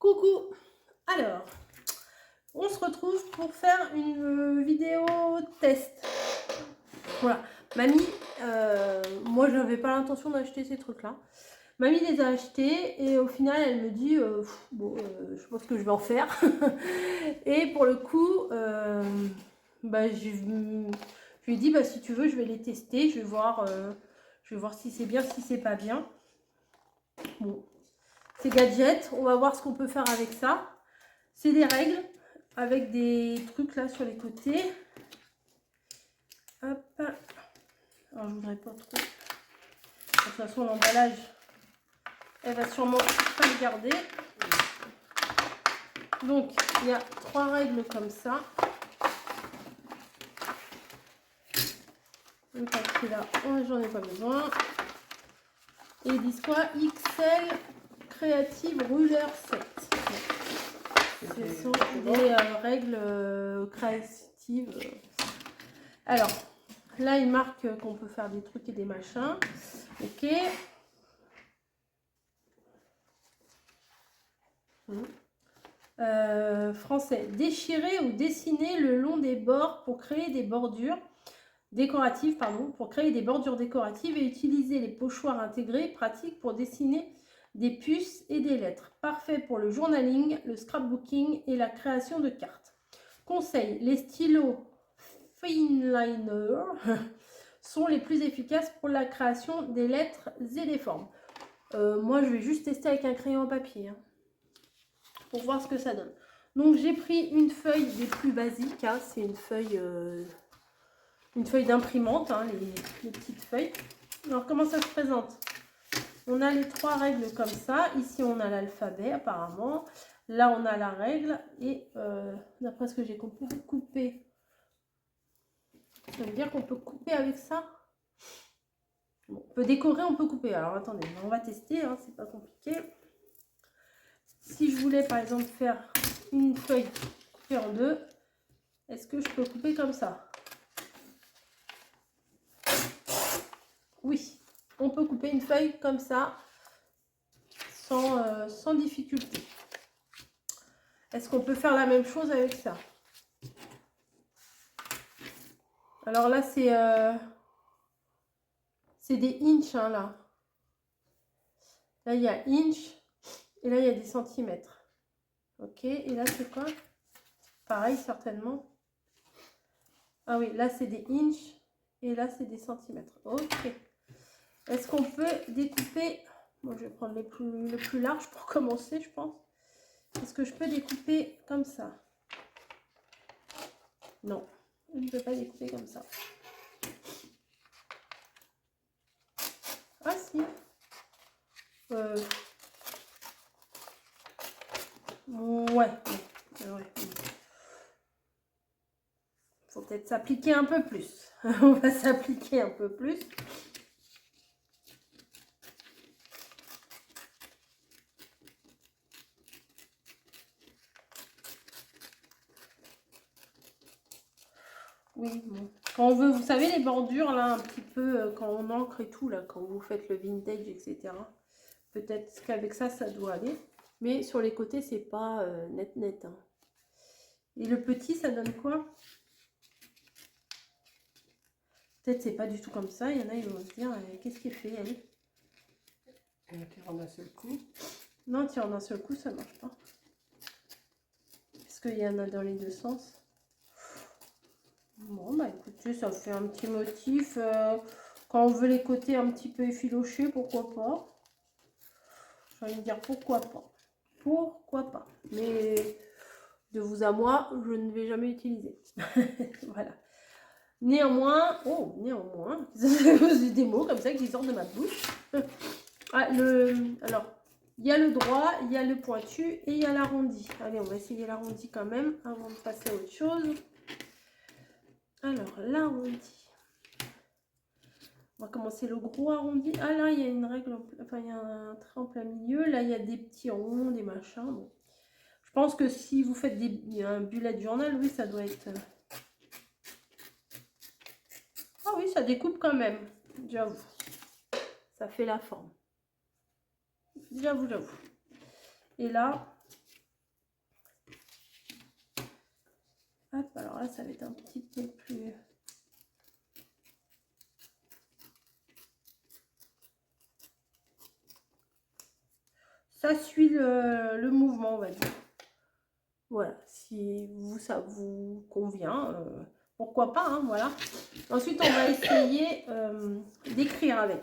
Coucou. Alors, on se retrouve pour faire une vidéo test. Voilà, mamie, moi je n'avais pas l'intention d'acheter ces trucs-là. Mamie les a achetés et au final elle me dit, je pense que je vais en faire. Et pour le coup, je lui ai dit, si tu veux, je vais les tester, je vais voir si c'est bien, si c'est pas bien. Bon, c'est gadget, on va voir ce qu'on peut faire avec ça. C'est des règles avec des trucs là sur les côtés. Hop. Alors je voudrais pas trop. De toute façon l'emballage, elle va sûrement pas le garder. Donc il y a 3 règles comme ça. Le papier là, j'en ai pas besoin. Et ils disent quoi? XL Creative Ruler Set. Ce sont des règles créatives. Alors, là, il marque qu'on peut faire des trucs et des machins. Ok. Français. Déchirer ou dessiner le long des bords pour créer des bordures décoratives, pour créer des bordures décoratives et utiliser les pochoirs intégrés, pratique pour dessiner des puces et des lettres. Parfait pour le journaling, le scrapbooking et la création de cartes. Conseil, les stylos Fineliner sont les plus efficaces pour la création des lettres et des formes. Moi, je vais juste tester avec un crayon à papier pour voir ce que ça donne. Donc, j'ai pris une feuille des plus basiques. C'est une feuille d'imprimante, les petites feuilles. Alors, comment ça se présente? On a les 3 règles comme ça. Ici, on a l'alphabet apparemment. Là, on a la règle. Et d'après ce que j'ai compris, couper. Ça veut dire qu'on peut couper avec ça. Bon, on peut décorer, on peut couper. Alors, attendez, on va tester. C'est pas compliqué. Si je voulais, par exemple, faire une feuille coupée en 2, est-ce que je peux couper comme ça? Oui, on peut couper une feuille comme ça sans difficulté. Est-ce qu'on peut faire la même chose avec ça? Alors là, c'est des inches, là. Là, il y a inch et là, il y a des centimètres. Ok, et là, c'est quoi? Pareil, certainement. Ah oui, là, c'est des inches et là, c'est des centimètres. Ok. Est-ce qu'on peut découper? Moi, je vais prendre le plus large pour commencer, je pense. Est-ce que je peux découper comme ça? Non, je ne peux pas découper comme ça. Ah si. Ouais. Faut peut-être s'appliquer un peu plus. On va s'appliquer un peu plus. Oui, bon. Quand on veut, vous savez, les bordures, là, un petit peu, quand on encre et tout, là, quand vous faites le vintage, etc. Peut-être qu'avec ça, ça doit aller. Mais sur les côtés, c'est pas net. Et le petit, ça donne quoi? Peut-être c'est pas du tout comme ça. Il y en a, ils vont se dire, qu'est-ce qu'il fait, elle? Elle tire en un seul coup. Non, tirer en un seul coup, ça marche pas. Parce qu'il y en a dans les deux sens. Bon, écoutez, ça fait un petit motif. Quand on veut les côtés un petit peu effilochés, pourquoi pas? J'ai envie de dire pourquoi pas. Pourquoi pas? Mais de vous à moi, je ne vais jamais utiliser. Voilà. Néanmoins, c'est des mots comme ça qui sortent de ma bouche. Alors, il y a le droit, il y a le pointu et il y a l'arrondi. Allez, on va essayer l'arrondi quand même avant de passer à autre chose. Alors, l'arrondi. On va commencer le gros arrondi. Ah là, il y a une règle, enfin, il y a un trait en plein milieu. Là, il y a des petits ronds, des machins. Bon. Je pense que si vous faites un bullet journal, oui, ça doit être... Ah oui, ça découpe quand même, j'avoue. Ça fait la forme. J'avoue. Et là, Hop, alors là, ça va être un petit peu plus... Ça suit le mouvement, on va dire. Voilà, si vous, ça vous convient, pourquoi pas, hein, voilà. Ensuite, on va essayer d'écrire avec.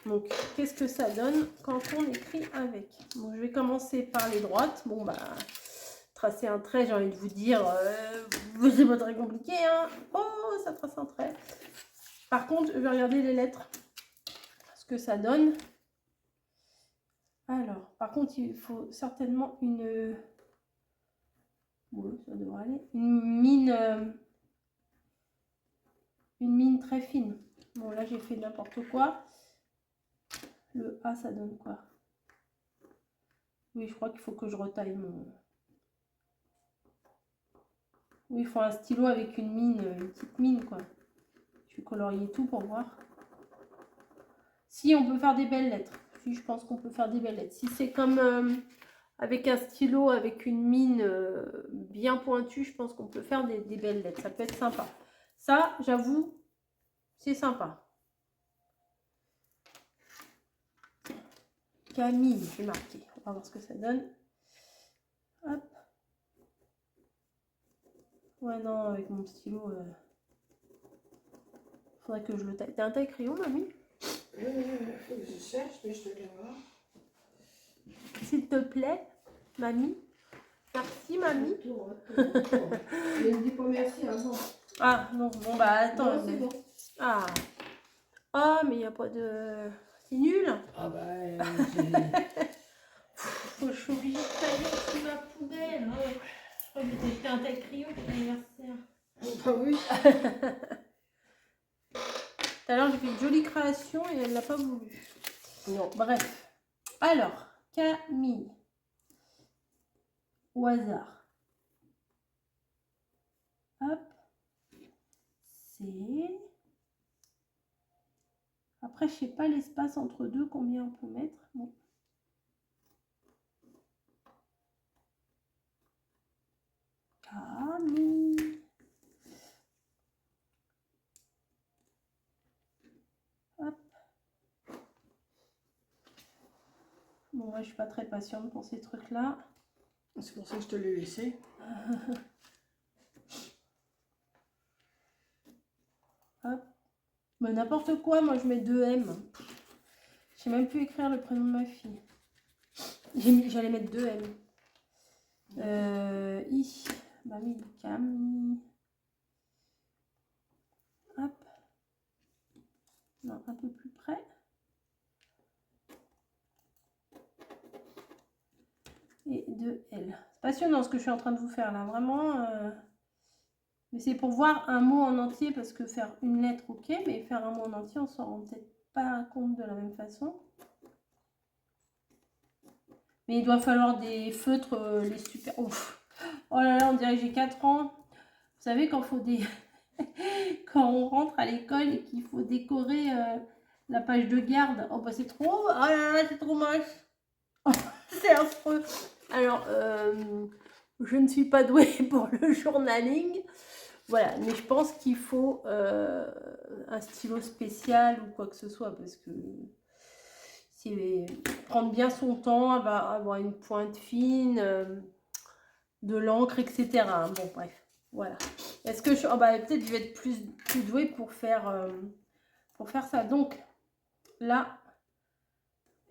Donc, qu'est-ce que ça donne quand on écrit avec? Donc, je vais commencer par les droites. Bon, bah, tracer un trait, j'ai envie de vous dire, c'est pas très compliqué, hein. Oh, ça trace un trait. Par contre, je vais regarder les lettres, ce que ça donne. Alors, par contre, il faut certainement une... Oui, ça devrait aller. Une mine très fine. Bon, là, j'ai fait n'importe quoi. Le A, ça donne quoi? Oui, je crois qu'il faut que je retaille mon... Oui, il faut un stylo avec une mine, une petite mine, quoi. Je vais colorier tout pour voir. Si, on peut faire des belles lettres. Si, je pense qu'on peut faire des belles lettres. Si c'est comme avec un stylo, avec une mine bien pointue, je pense qu'on peut faire des belles lettres. Ça peut être sympa. Ça, j'avoue, c'est sympa. Camille, je vais marquer. On va voir ce que ça donne. Hop. Ouais, non, avec mon stylo, faudrait que je le taille. T'as un taille-crayon, mamie? Faut que je cherche, mais je te le voir. S'il te plaît, mamie. Merci, mamie. Je ne dis pas merci avant. Ah, non, bon, bah, attends. Non, c'est bon. Ah. Ah, mais il n'y a pas de... C'est nul. Ah bah, Faut que je suis obligée de tailler sous ma poubelle. Hein. Je crois que j'ai fait un taille-crayon pour l'anniversaire. Ah oui. Tout à l'heure, j'ai fait une jolie création et elle l'a pas voulu. Non. Bref. Alors, Camille. Au hasard. Hop. C'est... Après, je sais pas l'espace entre deux, combien on peut mettre. Bon. Camille. Hop. Bon, moi, je suis pas très patiente pour ces trucs-là. C'est pour ça que je te l'ai laissé. Hop. Mais n'importe quoi, moi, je mets 2 M. J'ai même pu écrire le prénom de ma fille. J'allais mettre 2 M. I. Bah oui, Camille. Hop. Non, un peu plus près. Et 2 L. C'est passionnant ce que je suis en train de vous faire là, vraiment. Mais c'est pour voir un mot en entier, parce que faire une lettre, ok, mais faire un mot en entier, on s'en rend peut-être pas compte de la même façon. Mais il doit falloir des feutres, les super... Ouf. Oh là là, on dirait que j'ai 4 ans. Vous savez, quand faut des... quand on rentre à l'école et qu'il faut décorer la page de garde. Oh bah c'est trop... Oh là là, c'est trop moche. Oh, c'est affreux. Alors, je ne suis pas douée pour le journaling. Voilà, mais je pense qu'il faut un stylo spécial ou quoi que ce soit, parce que c'est prendre bien son temps, avoir une pointe fine, de l'encre, etc. Bon, bref, voilà. Est-ce que je... Oh, bah, peut-être je vais être plus douée pour faire ça. Donc, là,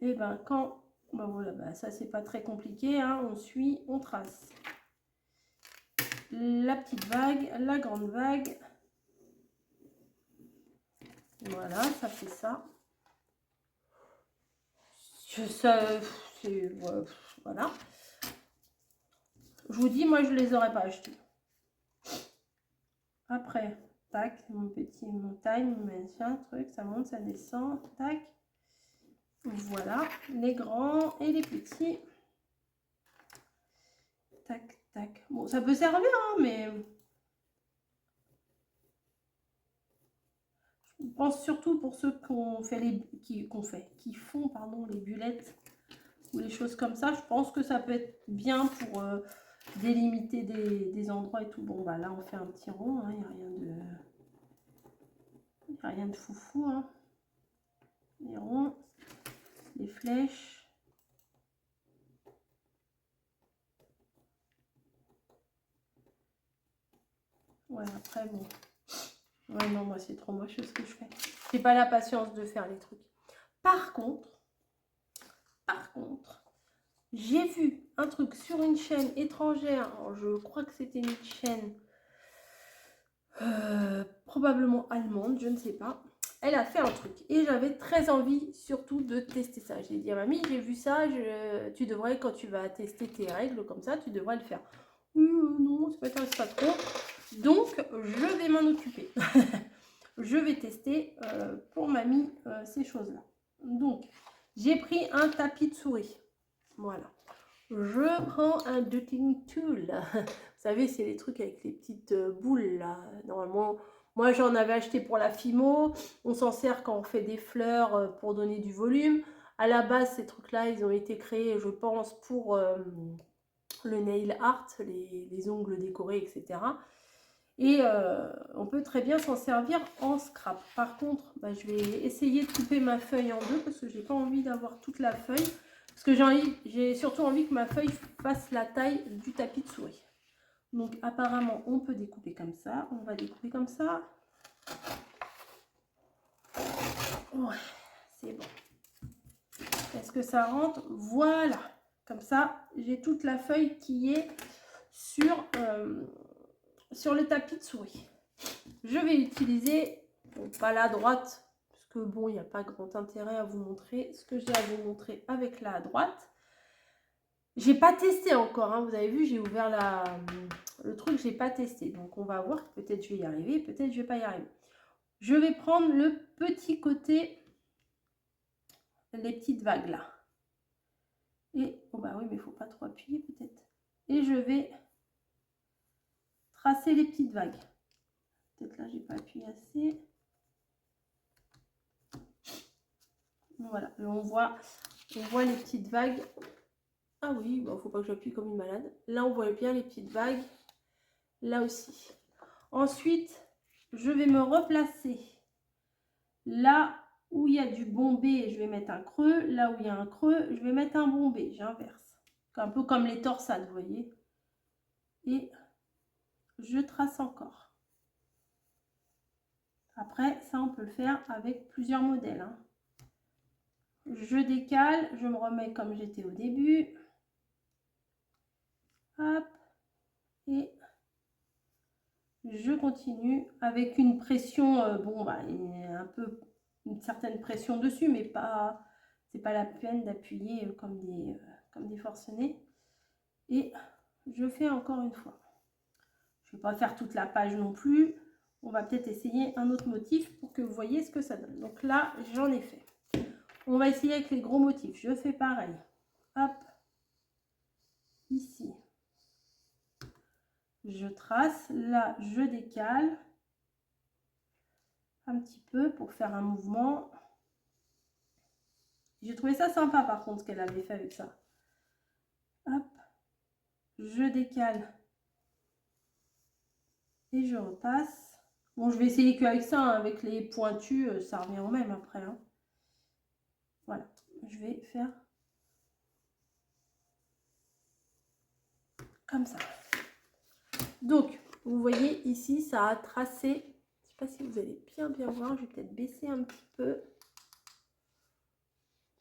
et ben quand... Ben voilà, ben, ça c'est pas très compliqué, hein. On suit, on trace. La petite vague, la grande vague. Voilà, ça fait ça. Ça c'est... Voilà. Je vous dis, moi, je les aurais pas achetés. Après, tac, mon petit montagne, machin, truc, ça monte, ça descend, tac. Voilà, les grands et les petits. Tac, tac. Bon, ça peut servir, hein, mais... Je pense surtout pour ceux qui font pardon, les bulettes ou les choses comme ça. Je pense que ça peut être bien pour délimiter des endroits et tout. Bon, bah là, on fait un petit rond. Il n'y a rien de foufou. Hein. Les ronds, les flèches. Ouais, après, bon. Ouais, non, moi, c'est trop moche ce que je fais. J'ai pas la patience de faire les trucs. Par contre, j'ai vu un truc sur une chaîne étrangère. Alors, je crois que c'était une chaîne probablement allemande, je ne sais pas. Elle a fait un truc et j'avais très envie surtout de tester ça. J'ai dit à mamie, j'ai vu ça, tu devrais, quand tu vas tester tes règles comme ça, tu devrais le faire. Non, ça m'intéresse pas trop. Donc, je vais m'en occuper. Je vais tester pour mamie ces choses-là. Donc, j'ai pris un tapis de souris. Voilà. Je prends un dotting tool. Vous savez, c'est les trucs avec les petites boules là. Normalement, moi j'en avais acheté pour la Fimo. On s'en sert quand on fait des fleurs pour donner du volume. À la base, ces trucs-là, ils ont été créés, je pense, pour le nail art, les ongles décorés, etc. Et on peut très bien s'en servir en scrap. Par contre, bah, je vais essayer de couper ma feuille en deux parce que j'ai pas envie d'avoir toute la feuille. Parce que j'ai surtout envie que ma feuille fasse la taille du tapis de souris. Donc apparemment, on peut découper comme ça. On va découper comme ça. Ouais, c'est bon. Est-ce que ça rentre? Voilà. Comme ça, j'ai toute la feuille qui est sur le tapis de souris. Je vais utiliser, bon, pas la droite, parce que bon, il n'y a pas grand intérêt à vous montrer ce que j'ai à vous montrer avec la droite. J'ai pas testé encore, hein, vous avez vu, j'ai ouvert le truc, j'ai pas testé. Donc on va voir, peut-être je vais y arriver, peut-être je vais pas y arriver. Je vais prendre le petit côté, les petites vagues là. Et, oh bah oui, mais il faut pas trop appuyer peut-être. Et je vais tracer les petites vagues. Peut-être là, j'ai pas appuyé assez. Voilà, et on voit les petites vagues. Ah oui, il ne faut pas que j'appuie comme une malade. Là, on voit bien les petites vagues. Là aussi. Ensuite, je vais me replacer. Là où il y a du bombé, je vais mettre un creux. Là où il y a un creux, je vais mettre un bombé. J'inverse. Un peu comme les torsades, vous voyez. Et je trace encore. Après, ça, on peut le faire avec plusieurs modèles. Hein. Je décale, je me remets comme j'étais au début. Hop. Et je continue avec une pression, bon, bah, il y a un peu une certaine pression dessus, mais pas, c'est pas la peine d'appuyer comme des forcenés. Et je fais encore une fois. Je ne vais pas faire toute la page non plus. On va peut-être essayer un autre motif pour que vous voyez ce que ça donne. Donc là, j'en ai fait. On va essayer avec les gros motifs. Je fais pareil. Hop. Ici. Je trace. Là, je décale. Un petit peu pour faire un mouvement. J'ai trouvé ça sympa par contre ce qu'elle avait fait avec ça. Hop. Je décale. Et je repasse. Bon, je vais essayer qu'avec ça, hein. Avec les pointus, ça revient au même après. Hein. Voilà. Je vais faire comme ça. Donc, vous voyez ici, ça a tracé. Je ne sais pas si vous allez bien voir. Je vais peut-être baisser un petit peu.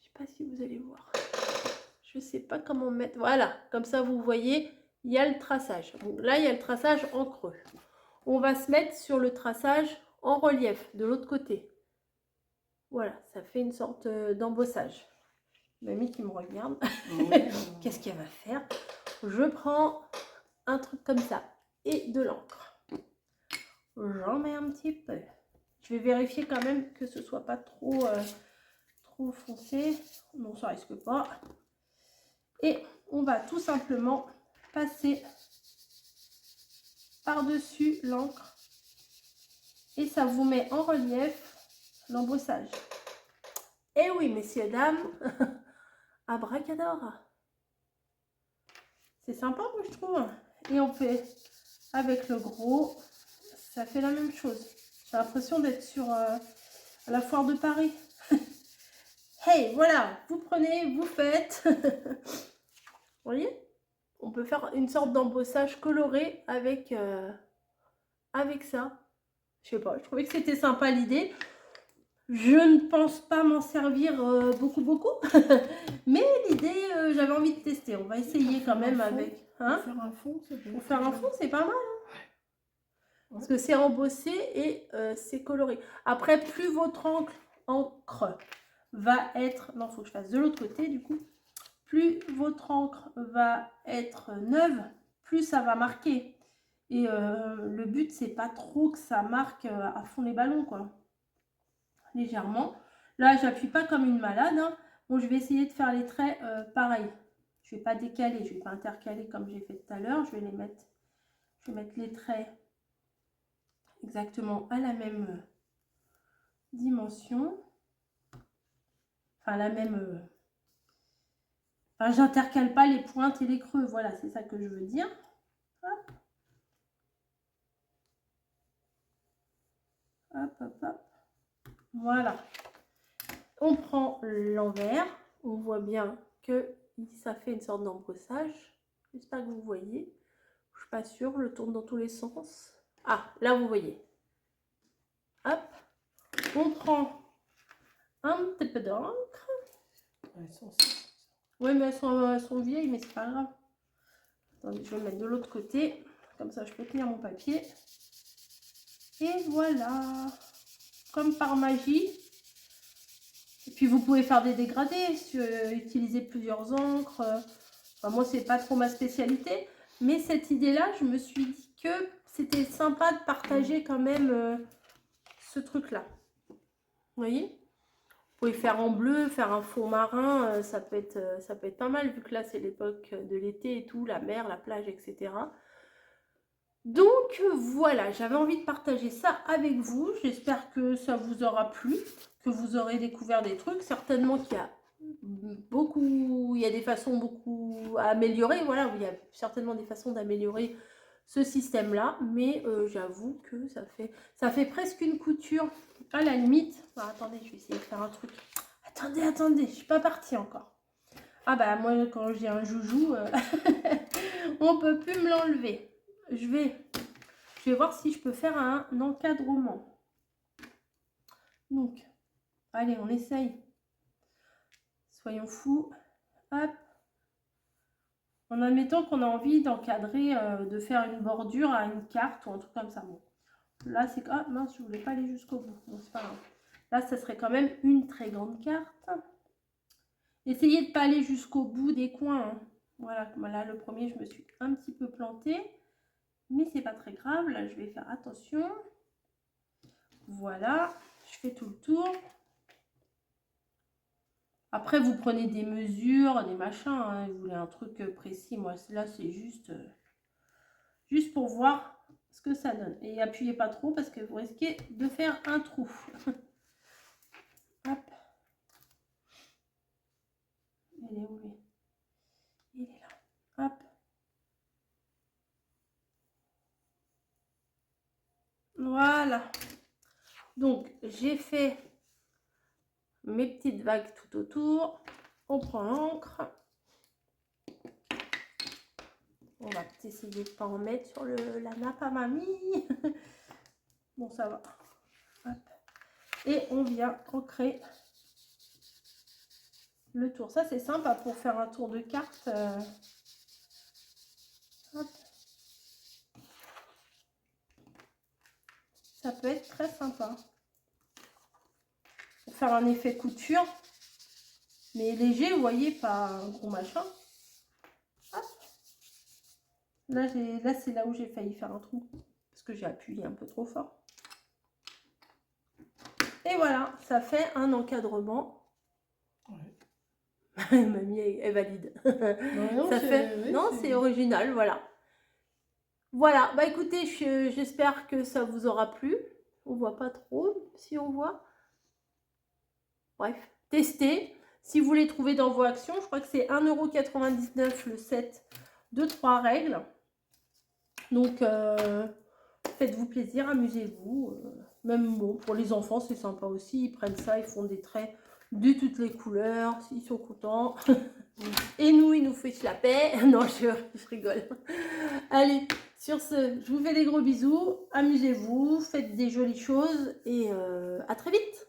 Je ne sais pas si vous allez voir. Je ne sais pas comment mettre. Voilà, comme ça, vous voyez, il y a le traçage. Donc là, il y a le traçage en creux. On va se mettre sur le traçage en relief, de l'autre côté. Voilà, ça fait une sorte d'embossage. Mamie qui me regarde. Qu'est-ce qu'elle va faire? Je prends un truc comme ça et de l'encre. J'en mets un petit peu. Je vais vérifier quand même que ce soit pas trop foncé. Non, ça risque pas. Et on va tout simplement passer par-dessus l'encre. Et ça vous met en relief l'embossage. Et oui, messieurs, dames, abracadabra. C'est sympa, moi, je trouve. et on fait avec le gros, ça fait la même chose. J'ai l'impression d'être sur à la foire de Paris. Hey, voilà, vous prenez, vous faites. Vous voyez? On peut faire une sorte d'embossage coloré avec, avec ça. Je sais pas, je trouvais que c'était sympa l'idée. Je ne pense pas m'en servir beaucoup. Mais l'idée, j'avais envie de tester. On va essayer quand même avec. Hein? Pour faire un fond, Pour faire un fond, c'est pas mal. Hein? Parce que c'est embossé et c'est coloré. Après, plus votre encre va être... Non, il faut que je fasse de l'autre côté du coup. Plus votre encre va être neuve, plus ça va marquer. Et le but, c'est pas trop que ça marque à fond les ballons, quoi. Légèrement. Là, j'appuie pas comme une malade. Hein. Bon, je vais essayer de faire les traits pareil. Je vais pas décaler, je vais pas intercaler comme j'ai fait tout à l'heure. Je vais mettre les traits exactement à la même dimension. Enfin, la même... Enfin, j'intercale pas les pointes et les creux. Voilà, c'est ça que je veux dire. Hop. Hop. Voilà. On prend l'envers. On voit bien que ça fait une sorte d'embossage. J'espère que vous voyez. Je suis pas sûre. Je le tourne dans tous les sens. Ah, là, vous voyez. Hop. On prend un petit peu d'encre. Oui, mais elles sont vieilles, mais c'est pas grave. Attendez, je vais le mettre de l'autre côté. Comme ça, je peux tenir mon papier. Et voilà. Comme par magie. Et puis, vous pouvez faire des dégradés, utiliser plusieurs encres. Enfin, moi, c'est pas trop ma spécialité. Mais cette idée-là, je me suis dit que c'était sympa de partager quand même ce truc-là. Vous voyez? Vous pouvez faire en bleu, faire un fond marin, ça peut être pas mal, vu que là, c'est l'époque de l'été et tout, la mer, la plage, etc. Donc, voilà, j'avais envie de partager ça avec vous. J'espère que ça vous aura plu, que vous aurez découvert des trucs. Certainement qu'il y a il y a des façons beaucoup à améliorer. Voilà, il y a certainement des façons d'améliorer ce système-là. Mais j'avoue que ça fait presque une couture à la limite. Alors, attendez, je vais essayer de faire un truc. Attendez, je suis pas partie encore. Ah bah moi quand j'ai un joujou, on peut plus me l'enlever. Je vais voir si je peux faire un encadrement. Donc, allez, on essaye. Soyons fous. Hop. En admettant qu'on a envie d'encadrer, de faire une bordure à une carte ou un truc comme ça. Bon. Là, c'est... Ah mince, je voulais pas aller jusqu'au bout. Bon, c'est pas grave. Là, ça serait quand même une très grande carte. Essayez de ne pas aller jusqu'au bout des coins. Hein. Voilà, là, le premier, je me suis un petit peu plantée. Mais c'est pas très grave. Là, je vais faire attention. Voilà, je fais tout le tour. Après, vous prenez des mesures, des machins. Hein, vous voulez un truc précis. Moi, là, c'est juste pour voir ce que ça donne. Et appuyez pas trop parce que vous risquez de faire un trou. Hop. Il est où lui? Il est là. Hop. Voilà. Donc, j'ai fait mes petites vagues tout autour. On prend l'encre. On va essayer de ne pas en mettre sur la nappe à mamie. Bon, ça va. Hop. Et on vient ancrer le tour. Ça, c'est sympa pour faire un tour de carte. Hop. Ça peut être très sympa. Pour faire un effet couture. Mais léger, vous voyez, pas un gros machin. Hop. Là, c'est là où j'ai failli faire un trou. Parce que j'ai appuyé un peu trop fort. Et voilà, ça fait un encadrement. Ouais. Mamie est valide. Non, ça fait... oui, non, c'est original, voilà. Voilà, bah écoutez, j'espère que ça vous aura plu. On voit pas trop, si on voit. Bref, testez. Si vous les trouvez dans vos actions, je crois que c'est 1,99 € le set de 3 règles. Donc, faites-vous plaisir, amusez-vous. Même bon, pour les enfants, c'est sympa aussi. Ils prennent ça, ils font des traits de toutes les couleurs. Ils sont contents. Et nous, ils nous fichent la paix. Non, je rigole. Allez, sur ce, je vous fais des gros bisous. Amusez-vous, faites des jolies choses et à très vite.